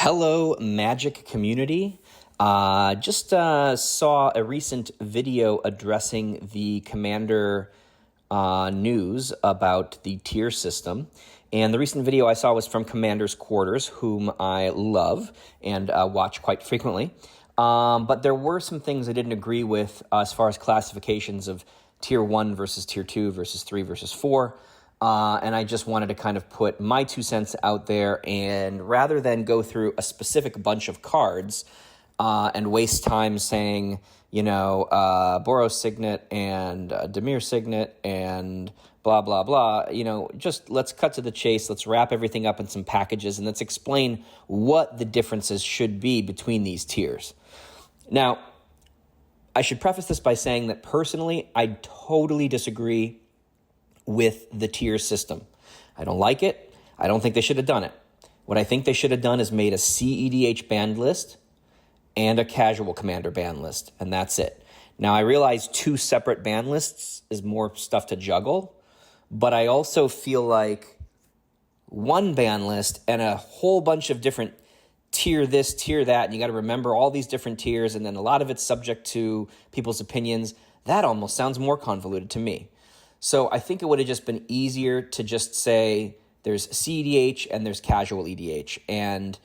Hello, Magic community. Just saw a recent video addressing the Commander news about the tier system. And the recent video I saw was from Commander's Quarters, whom I love and watch quite frequently. But there were some things I didn't agree with as far as classifications of tier 1 versus tier 2 versus 3 versus 4. And I just wanted to kind of put my 2 cents out there, and rather than go through a specific bunch of cards and waste time saying, Boros Signet and Dimir Signet and blah, blah, blah, just let's cut to the chase. Let's wrap everything up in some packages, and let's explain what the differences should be between these tiers. Now, I should preface this by saying that personally, I totally disagree with the tier system. I don't like it. I don't think they should have done it. What I think they should have done is made a CEDH banned list and a casual commander ban list, and that's it. Now, I realize 2 separate ban lists is more stuff to juggle, but I also feel like one ban list and a whole bunch of different tier this, tier that, and you got to remember all these different tiers, and then a lot of it's subject to people's opinions. That almost sounds more convoluted to me. So I think it would have just been easier to just say there's CEDH and there's casual EDH. And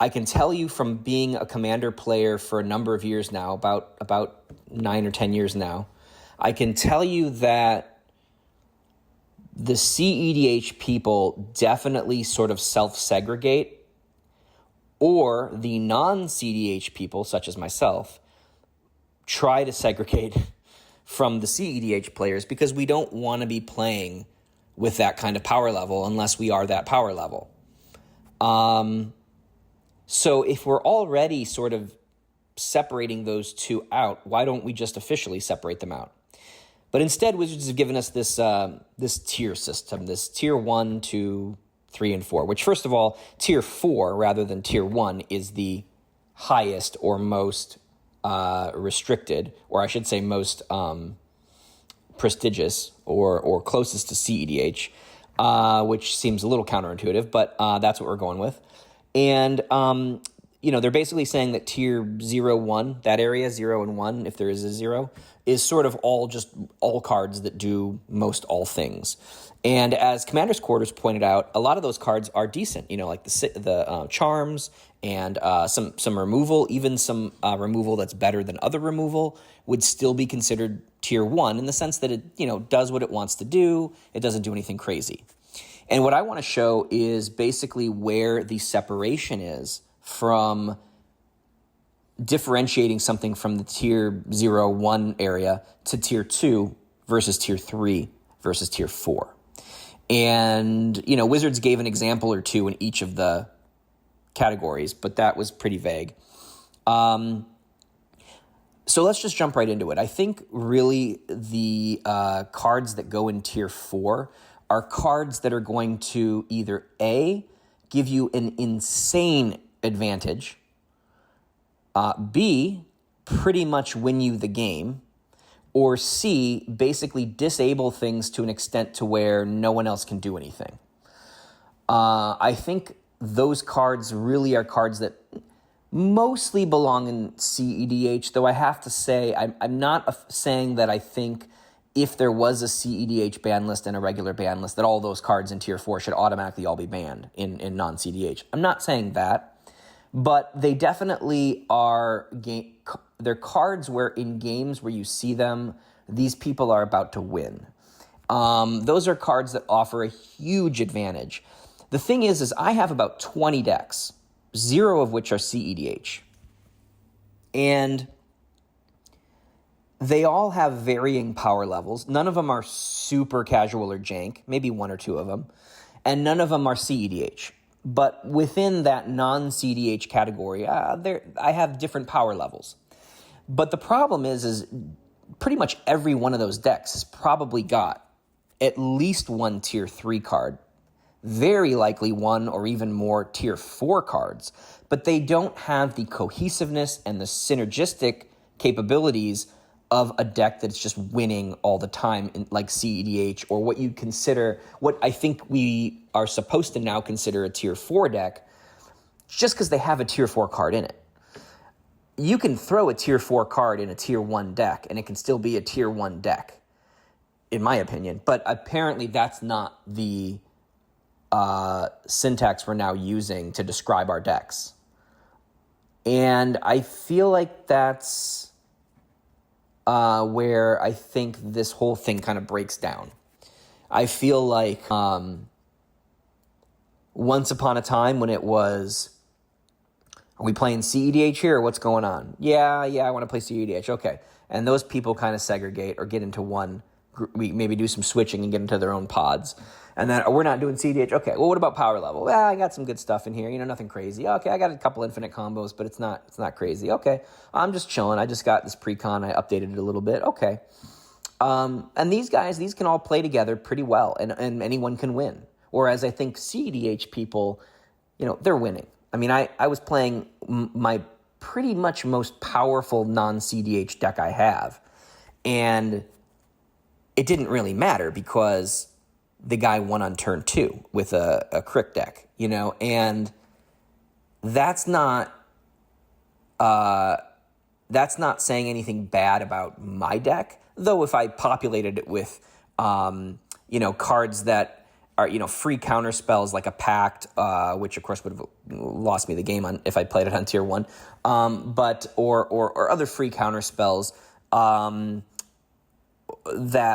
I can tell you from being a Commander player for a number of years now, about 9 or 10 years now, I can tell you that the CEDH people definitely sort of self-segregate, or the non-CEDH people, such as myself, try to segregate from the CEDH players because we don't want to be playing with that kind of power level unless we are that power level. So if we're already sort of separating those 2 out, why don't we just officially separate them out? But instead, Wizards have given us this this tier system, this tier 1, 2, 3, and 4, which first of all, tier 4 rather than tier 1 is the highest or most restricted, or I should say most prestigious or closest to CEDH, which seems a little counterintuitive, but that's what we're going with. And, they're basically saying that tier 0, 1, that area, 0 and 1, if there is a 0, is sort of all cards that do most all things. And as Commander's Quarters pointed out, a lot of those cards are decent, like the charms and some removal, even some removal that's better than other removal would still be considered tier 1 in the sense that it, does what it wants to do. It doesn't do anything crazy. And what I want to show is basically where the separation is from differentiating something from the tier 0, 1 area to tier 2 versus tier 3 versus tier 4. And, Wizards gave an example or 2 in each of the categories, but that was pretty vague. So let's just jump right into it. I think really the cards that go in tier 4 are cards that are going to either A, give you an insane advantage, B, pretty much win you the game, or C, basically disable things to an extent to where no one else can do anything. I think those cards really are cards that mostly belong in CEDH, though I have to say I'm not saying that I think if there was a CEDH ban list and a regular ban list that all those cards in tier 4 should automatically all be banned in non-CEDH. I'm not saying that. But they definitely are they're cards where in games where you see them, these people are about to win. Those are cards that offer a huge advantage. The thing is I have about 20 decks, 0 of which are CEDH. And they all have varying power levels. None of them are super casual or jank, maybe 1 or 2 of them. And none of them are CEDH. But within that non-CEDH category, I have different power levels. But the problem is pretty much every one of those decks has probably got at least 1 tier 3 card, very likely 1 or even more tier 4 cards, but they don't have the cohesiveness and the synergistic capabilities of a deck that's just winning all the time, like CEDH, or what I think we are supposed to now consider a tier 4 deck, just because they have a tier 4 card in it. You can throw a tier 4 card in a tier 1 deck, and it can still be a tier 1 deck, in my opinion. But apparently that's not the syntax we're now using to describe our decks. And I feel like that's where I think this whole thing kind of breaks down. I feel like once upon a time when it was, are we playing CEDH here or what's going on? Yeah, I want to play CEDH. Okay. And those people kind of segregate or get into one group. We maybe do some switching and get into their own pods. And then we're not doing CEDH. Okay, well, what about power level? Well, I got some good stuff in here. Nothing crazy. Okay, I got a couple infinite combos, but it's not crazy. Okay, I'm just chilling. I just got this pre-con. I updated it a little bit. Okay. And these guys, these can all play together pretty well, and anyone can win. Whereas I think CEDH people, they're winning. I mean, I was playing my pretty much most powerful non-CDH deck I have, and it didn't really matter because the guy won on turn 2 with a crick deck, and that's not saying anything bad about my deck, though if I populated it with, cards that are, free counter spells like a Pact, which of course would have lost me the game on if I played it on tier 1, or other free counter spells that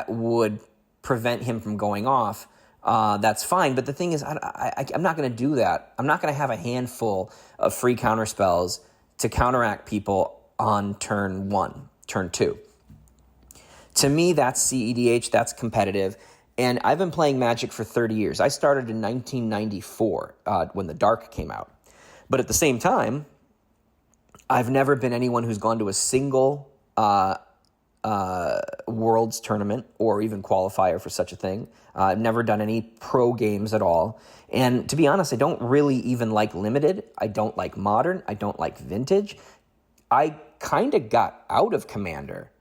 would prevent him from going off, that's fine. But the thing is, I'm not going to do that. I'm not going to have a handful of free counter spells to counteract people on turn 1, turn 2. To me, that's CEDH, that's competitive. And I've been playing Magic for 30 years. I started in 1994 when the Dark came out. But at the same time, I've never been anyone who's gone to a single Worlds tournament or even qualifier for such a thing. I've never done any pro games at all. And to be honest, I don't really even like Limited. I don't like Modern. I don't like Vintage. I kind of got out of Commander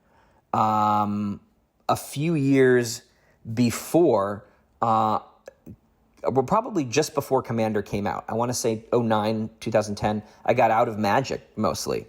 a few years before, probably just before Commander came out. I want to say 2009, 2010. I got out of Magic mostly.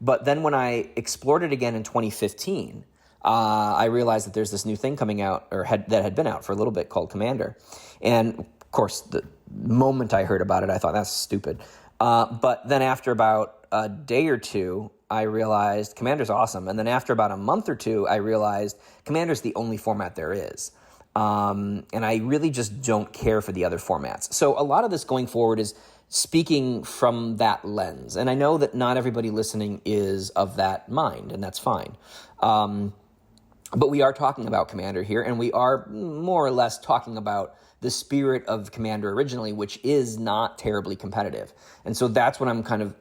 But then when I explored it again in 2015, I realized that there's this new thing coming out, that had been out for a little bit, called Commander. And of course, the moment I heard about it, I thought, that's stupid. But then after about a day or two, I realized Commander's awesome. And then after about a month or two, I realized Commander's the only format there is. And I really just don't care for the other formats. So a lot of this going forward is speaking from that lens. And I know that not everybody listening is of that mind, and that's fine. But we are talking about Commander here, and we are more or less talking about the spirit of Commander originally, which is not terribly competitive. And so that's what I'm kind of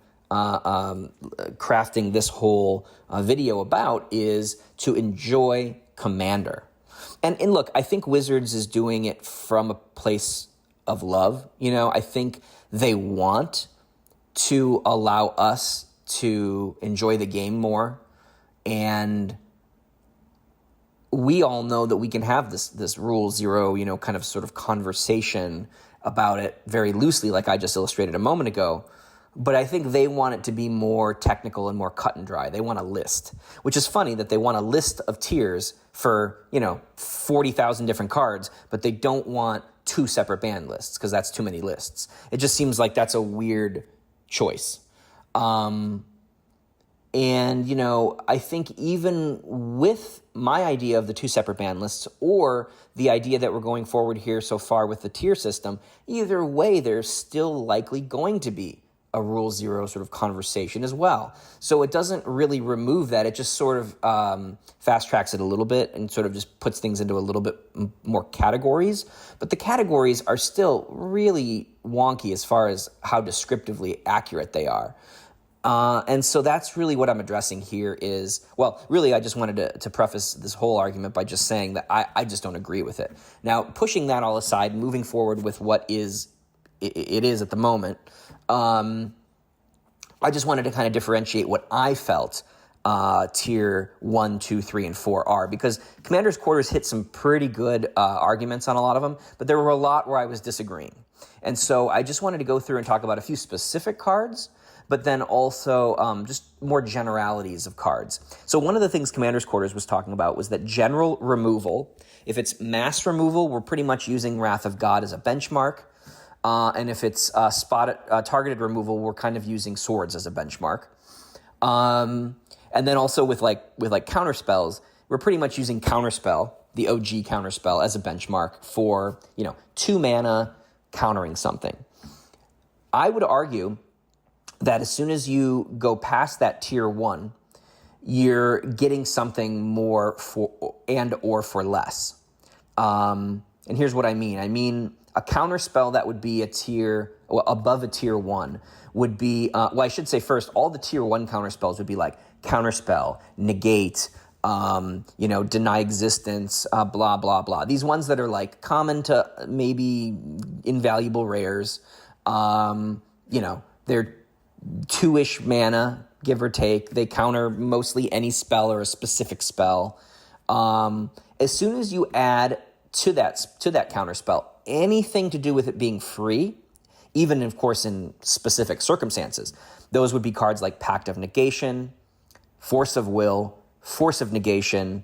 crafting this whole video about, is to enjoy Commander. And look, I think Wizards is doing it from a place of love. I think they want to allow us to enjoy the game more. And we all know that we can have this rule zero, kind of sort of conversation about it very loosely, like I just illustrated a moment ago. But I think they want it to be more technical and more cut and dry. They want a list, which is funny that they want a list of tiers for, 40,000 different cards, but they don't want 2 separate banned lists because that's too many lists. It just seems like that's a weird choice. And, I think even with my idea of the 2 separate banned lists, or the idea that we're going forward here so far with the tier system, either way, there's still likely going to be a rule zero sort of conversation as well. So it doesn't really remove that. It just sort of fast tracks it a little bit and sort of just puts things into a little bit more categories. But the categories are still really wonky as far as how descriptively accurate they are. And so that's really what I'm addressing here is, well, really I just wanted to preface this whole argument by just saying that I just don't agree with it. Now, pushing that all aside, moving forward with what it is at the moment, I just wanted to kind of differentiate what I felt tier 1, 2, 3, and 4 are, because Commander's Quarters hit some pretty good arguments on a lot of them, but there were a lot where I was disagreeing. And so I just wanted to go through and talk about a few specific cards, but then also just more generalities of cards. So one of the things Commander's Quarters was talking about was that general removal, if it's mass removal, we're pretty much using Wrath of God as a benchmark. And if it's targeted removal, we're kind of using swords as a benchmark. And then also with like counterspells, we're pretty much using counterspell, the OG counterspell, as a benchmark for 2 mana countering something. I would argue that as soon as you go past that tier 1, you're getting something more or for less. And here's what I mean. I mean, a counterspell that would be above a tier 1 would be, I should say first, all the tier 1 counterspells would be like counterspell, negate, deny existence, blah, blah, blah. These ones that are like common to maybe invaluable rares, they're 2-ish mana, give or take. They counter mostly any spell or a specific spell. As soon as you add to that counterspell anything to do with it being free, even of course in specific circumstances, those would be cards like Pact of Negation, Force of Will, Force of Negation,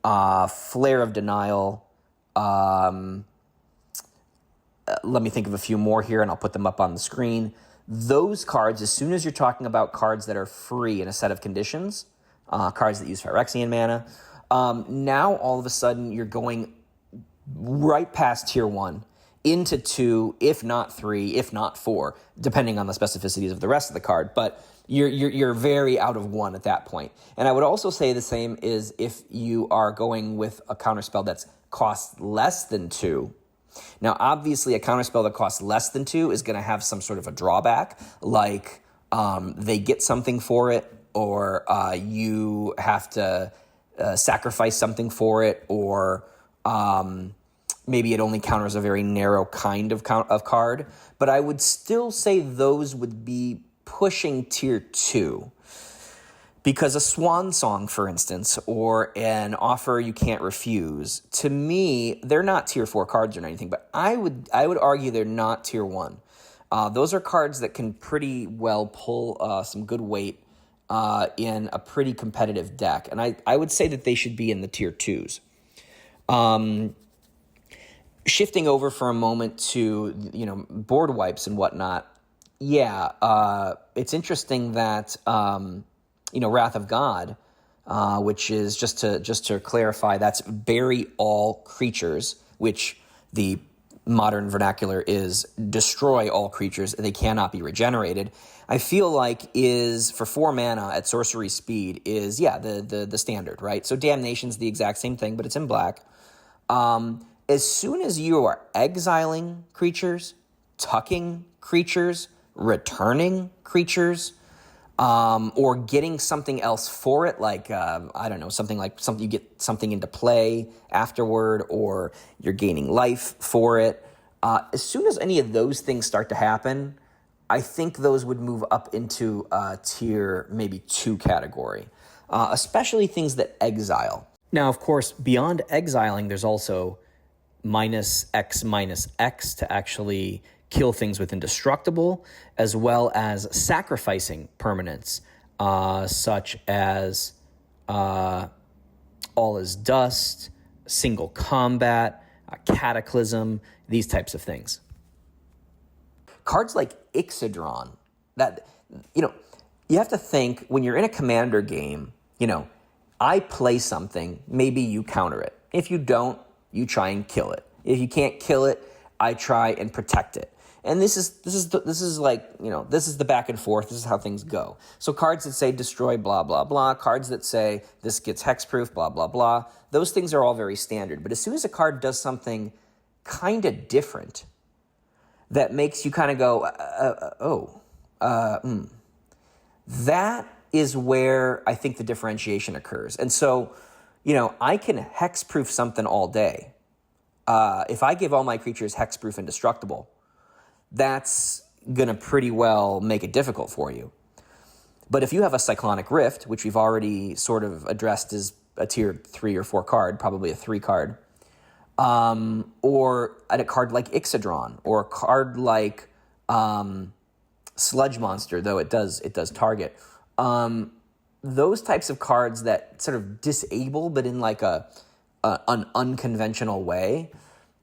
Flare of Denial. Let me think of a few more here, and I'll put them up on the screen. Those cards, as soon as you're talking about cards that are free in a set of conditions, cards that use Phyrexian mana, now all of a sudden you're going right past tier 1 into 2, if not 3, if not 4, depending on the specificities of the rest of the card. But you're very out of 1 at that point. And I would also say the same is if you are going with a counterspell that's costs less than 2. Now, obviously, a counterspell that costs less than 2 is going to have some sort of a drawback, like they get something for it, or you have to sacrifice something for it, or maybe it only counters a very narrow kind of card. But I would still say those would be pushing tier 2. Because a Swan Song, for instance, or an Offer You Can't Refuse, to me, they're not tier 4 cards or anything, but I would argue they're not tier 1. Those are cards that can pretty well pull some good weight in a pretty competitive deck, and I would say that they should be in the tier 2s. Shifting over for a moment to board wipes and whatnot, it's interesting that Wrath of God, which is just to clarify, that's bury all creatures, which the modern vernacular is destroy all creatures. They cannot be regenerated. I feel like is for 4 mana at sorcery speed is the standard, right? So Damnation's the exact same thing, but it's in black. As soon as you are exiling creatures, tucking creatures, returning creatures, or getting something else for it, like, you get something into play afterward, or you're gaining life for it. As soon as any of those things start to happen, I think those would move up into tier maybe 2 category, especially things that exile. Now, of course, beyond exiling, there's also -X to actually kill things with indestructible, as well as sacrificing permanents, such as All Is Dust, Single Combat, Cataclysm, these types of things. Cards like Ixodron, that, you have to think when you're in a commander game, I play something, maybe you counter it. If you don't, you try and kill it. If you can't kill it, I try and protect it. And this is the back and forth. This is how things go. So cards that say destroy, blah, blah, blah. Cards that say this gets hexproof, blah, blah, blah. Those things are all very standard. But as soon as a card does something kind of different that makes you kind of go, that is where I think the differentiation occurs. And so, I can hexproof something all day. If I give all my creatures hexproof indestructible, that's going to pretty well make it difficult for you. But if you have a Cyclonic Rift, which we've already sort of addressed as a tier 3 or 4 card, probably a 3 card, or at a card like Ixodron, or a card like Sludge Monster, though it does target. Those types of cards that sort of disable, but in like an unconventional way,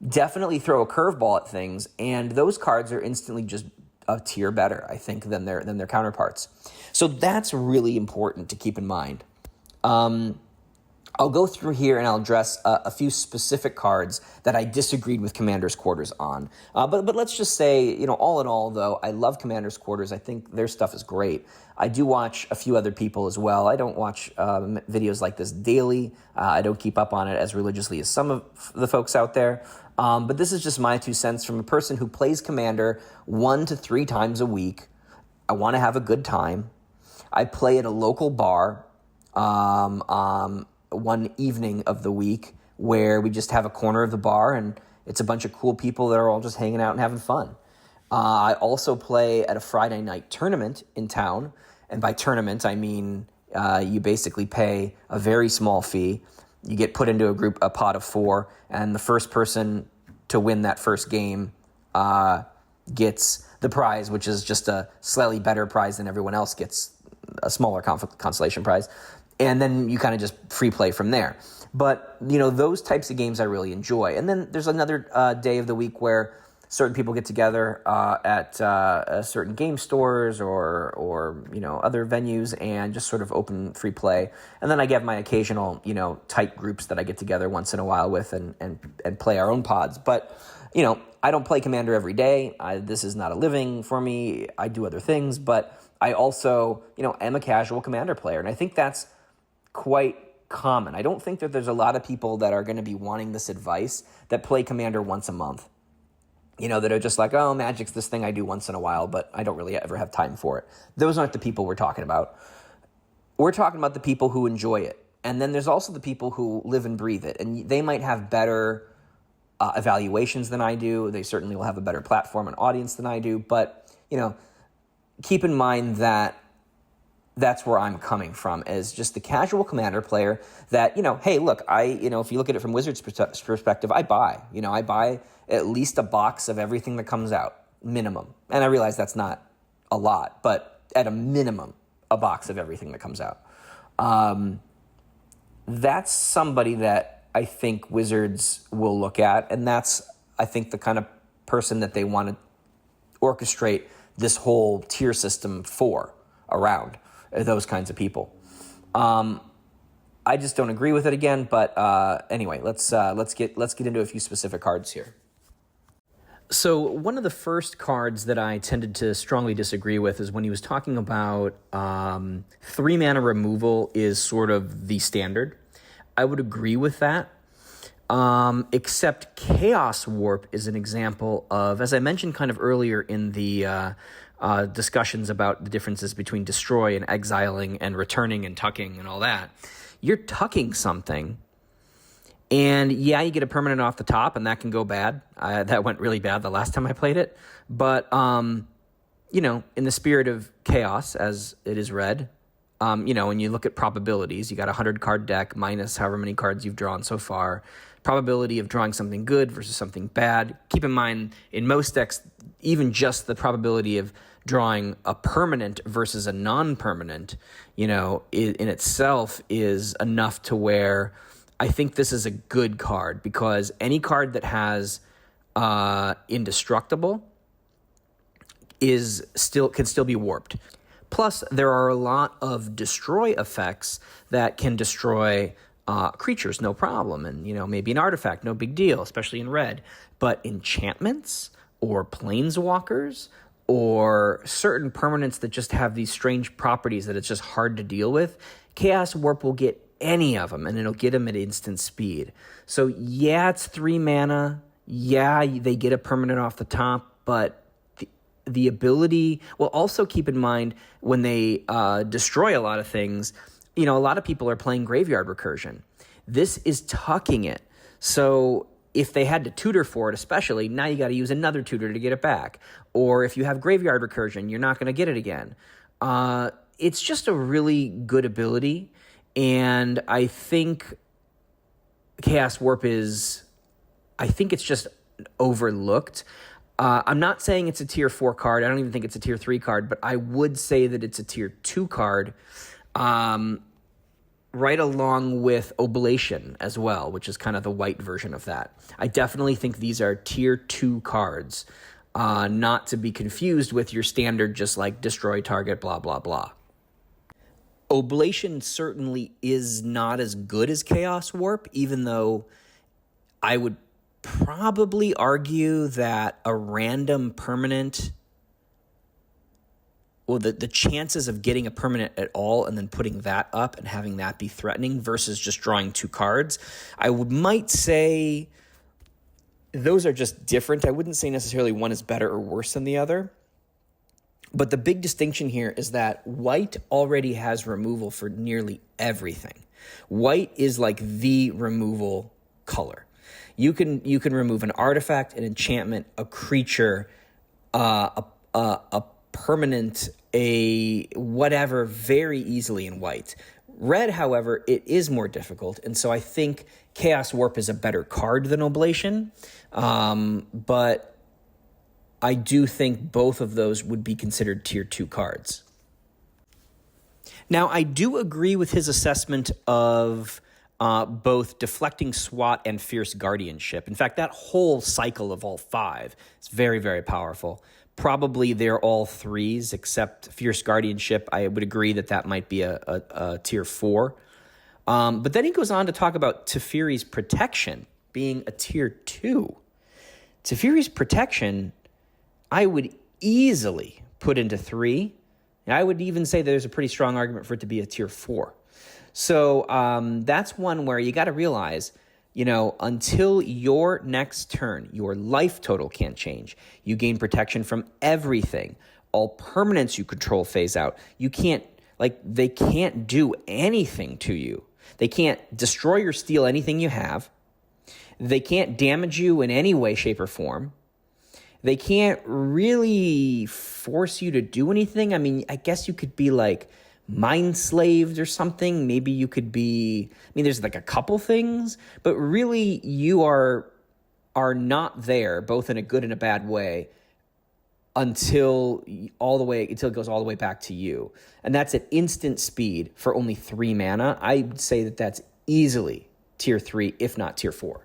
definitely throw a curveball at things, and those cards are instantly just a tier better, I think, than their counterparts. So that's really important to keep in mind. I'll go through here and I'll address a few specific cards that I disagreed with Commander's Quarters on. But let's just say, all in all, though, I love Commander's Quarters. I think their stuff is great. I do watch a few other people as well. I don't watch videos like this daily. I don't keep up on it as religiously as some of the folks out there. But this is just my 2 cents from a person who plays Commander 1 to 3 times a week. I want to have a good time. I play at a local bar one evening of the week where we just have a corner of the bar and it's a bunch of cool people that are all just hanging out and having fun. I also play at a Friday night tournament in town. And by tournament, I mean you basically pay a very small fee. You get put into a pot of 4, and the first person to win that first game gets the prize, which is just a slightly better prize than everyone else gets, a smaller consolation prize. And then you kind of just free play from there. But, those types of games I really enjoy. And then there's another day of the week where certain people get together at certain game stores or other venues and just sort of open free play. And then I get my occasional, tight groups that I get together once in a while with and play our own pods. But, I don't play Commander every day. This is not a living for me. I do other things. But I also, am a casual Commander player. And I think that's quite common. I don't think that there's a lot of people that are going to be wanting this advice that play Commander once a month. That are just like, oh, Magic's this thing I do once in a while, but I don't really ever have time for it. Those aren't the people we're talking about. We're talking about the people who enjoy it. And then there's also the people who live and breathe it. And they might have better evaluations than I do. They certainly will have a better platform and audience than I do. But, keep in mind that that's where I'm coming from, as just the casual Commander player that, hey, look, if you look at it from Wizards' perspective, I buy. I buy at least a box of everything that comes out, minimum. And I realize that's not a lot, but at a minimum, a box of everything that comes out. That's somebody that I think Wizards will look at, and that's, I think, the kind of person that they want to orchestrate this whole tier system for, around those kinds of people. I just don't agree with it again, but anyway, let's get into a few specific cards here. So one of the first cards that I tended to strongly disagree with is when he was talking about 3 mana removal is sort of the standard. I would agree with that, except Chaos Warp is an example of, as I mentioned kind of earlier in the discussions about the differences between destroy and exiling and returning and tucking and all that. You're tucking something, and yeah, you get a permanent off the top, and that can go bad. That went really bad the last time I played it. But, in the spirit of chaos, as it is read, when you look at probabilities, you got a 100-card deck minus however many cards you've drawn so far. Probability of drawing something good versus something bad. Keep in mind, in most decks, even just the probability of drawing a permanent versus a non-permanent, in itself is enough to where I think this is a good card, because any card that has indestructible can still be warped. Plus, there are a lot of destroy effects that can destroy creatures, no problem, and maybe an artifact, no big deal, especially in red. But enchantments or planeswalkers or certain permanents that just have these strange properties that it's just hard to deal with, Chaos Warp will get any of them, and it'll get them at instant speed. So yeah, it's 3 mana. Yeah, they get a permanent off the top, but the ability... Well, also keep in mind, when they destroy a lot of things, a lot of people are playing Graveyard Recursion. This is tucking it. So if they had to tutor for it especially, now you got to use another tutor to get it back. Or if you have Graveyard Recursion, you're not going to get it again. It's just a really good ability, and I think Chaos Warp is I think it's just overlooked. I'm not saying it's a tier 4 card. I don't even think it's a tier 3 card, but I would say that it's a tier 2 card, right along with Oblation as well, which is kind of the white version of that. I definitely think these are tier 2 cards, not to be confused with your standard just like destroy target, blah, blah, blah. Oblation certainly is not as good as Chaos Warp, even though I would probably argue that a random permanent, well, the chances of getting a permanent at all and then putting that up and having that be threatening versus just drawing 2 cards, might say those are just different. I wouldn't say necessarily one is better or worse than the other. But the big distinction here is that white already has removal for nearly everything. White is like the removal color. You can remove an artifact, an enchantment, a creature, a permanent, a whatever very easily in white. Red, however, it is more difficult, and so I think Chaos Warp is a better card than Oblation, but I do think both of those would be considered tier 2 cards. Now, I do agree with his assessment of both Deflecting SWAT and Fierce Guardianship. In fact, that whole cycle of all 5 is very, very powerful. Probably they're all 3s, except Fierce Guardianship. I would agree that might be a tier 4. But then he goes on to talk about Teferi's Protection being a tier 2. Teferi's Protection, I would easily put into 3. And I would even say there's a pretty strong argument for it to be a tier 4. So that's one where you got to realize, until your next turn, your life total can't change. You gain protection from everything. All permanents you control phase out. You can't, they can't do anything to you. They can't destroy or steal anything you have. They can't damage you in any way, shape, or form. They can't really force you to do anything. I mean, I guess you could be mind slaved or something. Maybe you could be, there's a couple things, but really you are not there, both in a good and a bad way, until it goes all the way back to you. And that's at instant speed for only 3 mana. I would say that that's easily tier 3, if not tier 4.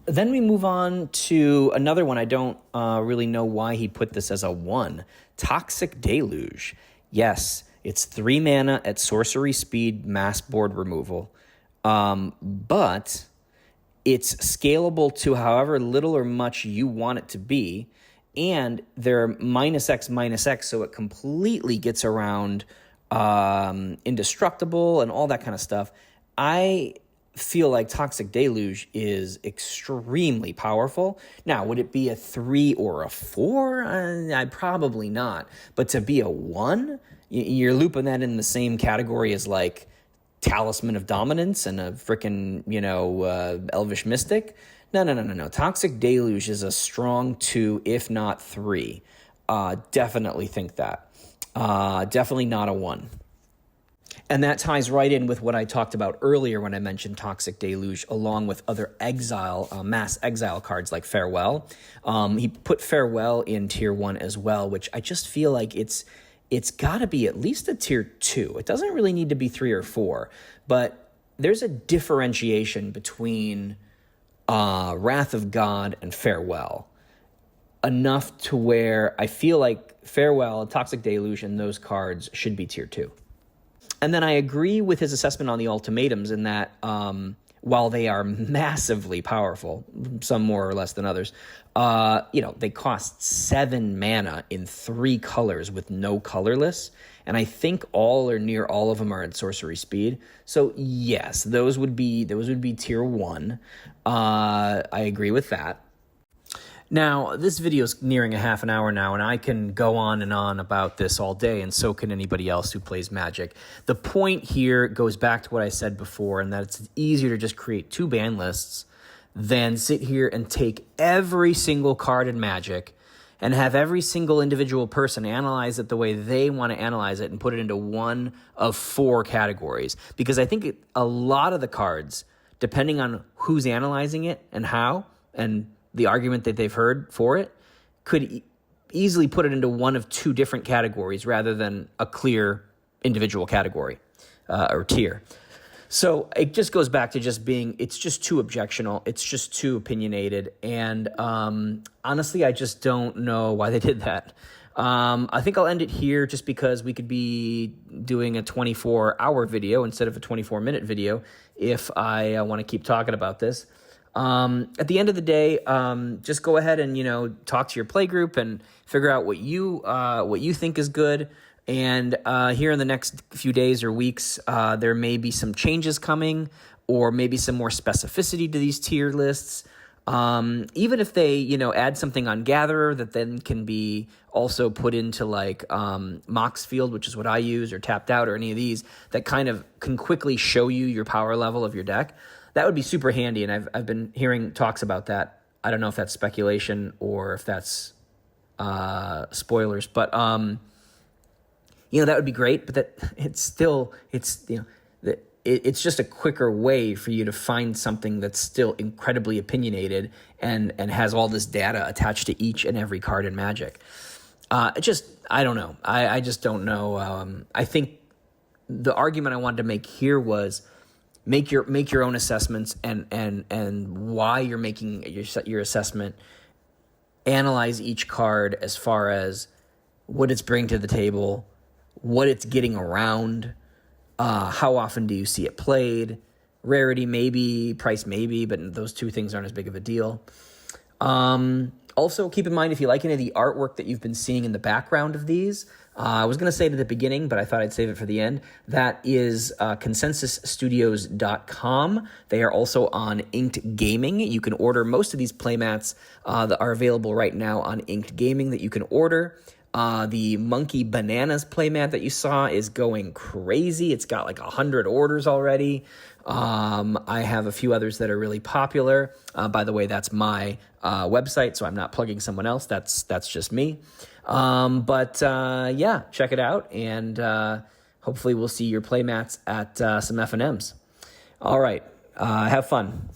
Then we move on to another one. I don't really know why he put this as a 1. Toxic Deluge. Yes, it's 3 mana at sorcery speed, mass board removal. But it's scalable to however little or much you want it to be. And they're -X, so it completely gets around indestructible and all that kind of stuff. I feel like Toxic Deluge is extremely powerful. Now, would it be a 3 or a 4? I'd probably not. But to be a 1, you're looping that in the same category as Talisman of Dominance and a frickin', Elvish Mystic. No. Toxic Deluge is a strong 2, if not 3. Definitely think that. Definitely not a 1. And that ties right in with what I talked about earlier when I mentioned Toxic Deluge, along with other mass exile cards like Farewell. He put Farewell in tier 1 as well, which I just feel like it's got to be at least a tier 2. It doesn't really need to be 3 or 4, but there's a differentiation between Wrath of God and Farewell, enough to where I feel like Farewell, Toxic Deluge, and those cards should be tier 2. And then I agree with his assessment on the ultimatums in that while they are massively powerful, some more or less than others, they cost 7 mana in 3 colors with no colorless. And I think all or near all of them are at sorcery speed. So yes, those would be tier 1. I agree with that. Now, this video is nearing a half an hour now, and I can go on and on about this all day, and so can anybody else who plays Magic. The point here goes back to what I said before, and that it's easier to just create 2 ban lists than sit here and take every single card in Magic and have every single individual person analyze it the way they want to analyze it and put it into one of 4 categories. Because I think a lot of the cards depending on who's analyzing it and how, and the argument that they've heard for it, could easily put it into one of two different categories rather than a clear individual category or tier. So it just goes back to just being, it's just too objectional. It's just too opinionated. And honestly, I just don't know why they did that. I think I'll end it here just because we could be doing a 24-hour video instead of a 24-minute video if I want to keep talking about this. At the end of the day, just go ahead and, talk to your play group and figure out what you think is good. And here in the next few days or weeks, there may be some changes coming or maybe some more specificity to these tier lists. Even if they, add something on Gatherer that then can be also put into like Mox Field, which is what I use, or Tapped Out, or any of these that kind of can quickly show you your power level of your deck, that would be super handy. And I've been hearing talks about that. I don't know if that's speculation or if that's spoilers, but that would be great. But that it's just a quicker way for you to find something that's still incredibly opinionated and has all this data attached to each and every card in Magic. I don't know. I just don't know. I think the argument I wanted to make here was make your own assessments and why you're making your assessment. Analyze each card as far as what it's bringing to the table, what it's getting around. How often do you see it played? Rarity, maybe. Price, maybe. But those two things aren't as big of a deal. Also, keep in mind if you like any of the artwork that you've been seeing in the background of these. I was going to say it at the beginning, but I thought I'd save it for the end. That is consensusstudios.com. They are also on Inked Gaming. You can order most of these playmats that are available right now on Inked Gaming that you can order. The Monkey Bananas playmat that you saw is going crazy. It's got like 100 orders already. I have a few others that are really popular. By the way, that's my website, so I'm not plugging someone else. That's just me. Yeah, check it out, and hopefully we'll see your playmats at some F&Ms. All right, have fun.